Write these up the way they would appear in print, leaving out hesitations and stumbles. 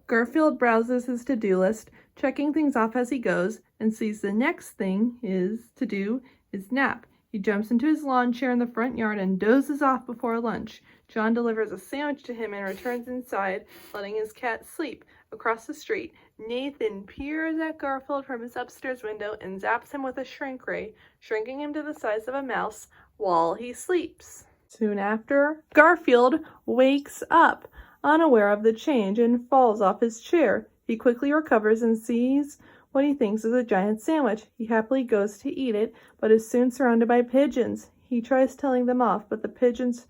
Garfield browses his to-do list, checking things off as he goes, and sees the next thing to do is nap. He jumps into his lawn chair in the front yard and dozes off before lunch. John delivers a sandwich to him and returns inside, letting his cat sleep. Across the street, Nathan peers at Garfield from his upstairs window and zaps him with a shrink ray, shrinking him to the size of a mouse while he sleeps. Soon after, Garfield wakes up, unaware of the change, and falls off his chair. He quickly recovers and sees what he thinks is a giant sandwich. He happily goes to eat it, but is soon surrounded by pigeons. He tries telling them off, but the pigeons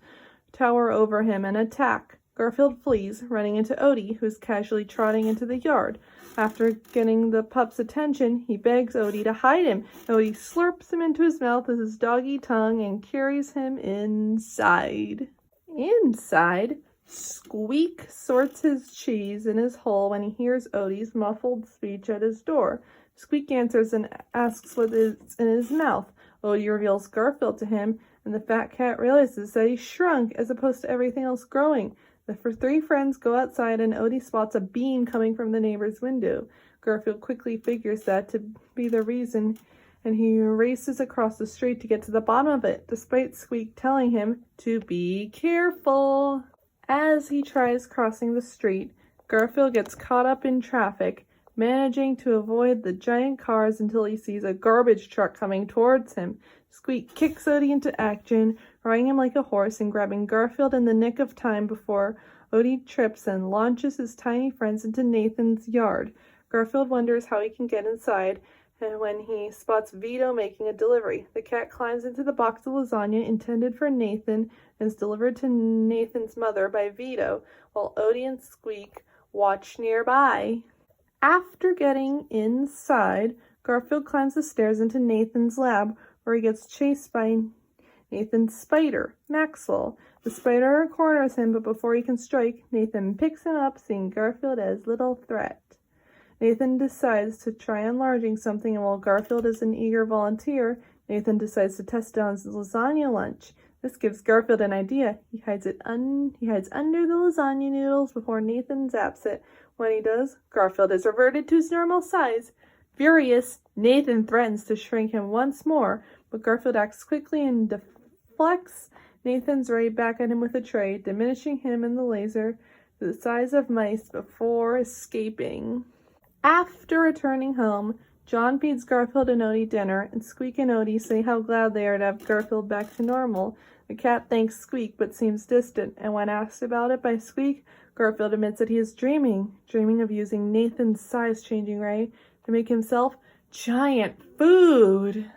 tower over him and attack. Garfield flees, running into Odie, who's casually trotting into the yard. After getting the pup's attention, he begs Odie to hide him. Odie slurps him into his mouth with his doggy tongue and carries him inside. Inside, Squeak sorts his cheese in his hole when he hears Odie's muffled speech at his door. Squeak answers and asks what is in his mouth. Odie reveals Garfield to him, and the fat cat realizes that he's shrunk as opposed to everything else growing. The three friends go outside, and Odie spots a beam coming from the neighbor's window. Garfield quickly figures that to be the reason, and he races across the street to get to the bottom of it, despite Squeak telling him to be careful. As he tries crossing the street, Garfield gets caught up in traffic, managing to avoid the giant cars until he sees a garbage truck coming towards him. Squeak kicks Odie into action, riding him like a horse and grabbing Garfield in the nick of time before Odie trips and launches his tiny friends into Nathan's yard. Garfield wonders how he can get inside, and when he spots Vito making a delivery. The cat climbs into the box of lasagna intended for Nathan and is delivered to Nathan's mother by Vito, while Odie and Squeak watch nearby. After getting inside, Garfield climbs the stairs into Nathan's lab, where he gets chased by Nathan's spider, Maxwell. The spider corners him, but before he can strike, Nathan picks him up, seeing Garfield as little threat. Nathan decides to try enlarging something, and while Garfield is an eager volunteer, Nathan decides to test it on his lasagna lunch. This gives Garfield an idea. He hides under the lasagna noodles before Nathan zaps it. When he does, Garfield is reverted to his normal size. Furious, Nathan threatens to shrink him once more, but Garfield acts quickly and deflects Nathan's ray back at him with a tray, diminishing him and the laser to the size of mice before escaping. After returning home, John feeds Garfield and Odie dinner, and Squeak and Odie say how glad they are to have Garfield back to normal. The cat thanks Squeak but seems distant, and when asked about it by Squeak, Garfield admits that he is dreaming of using Nathan's size-changing ray to make himself giant food.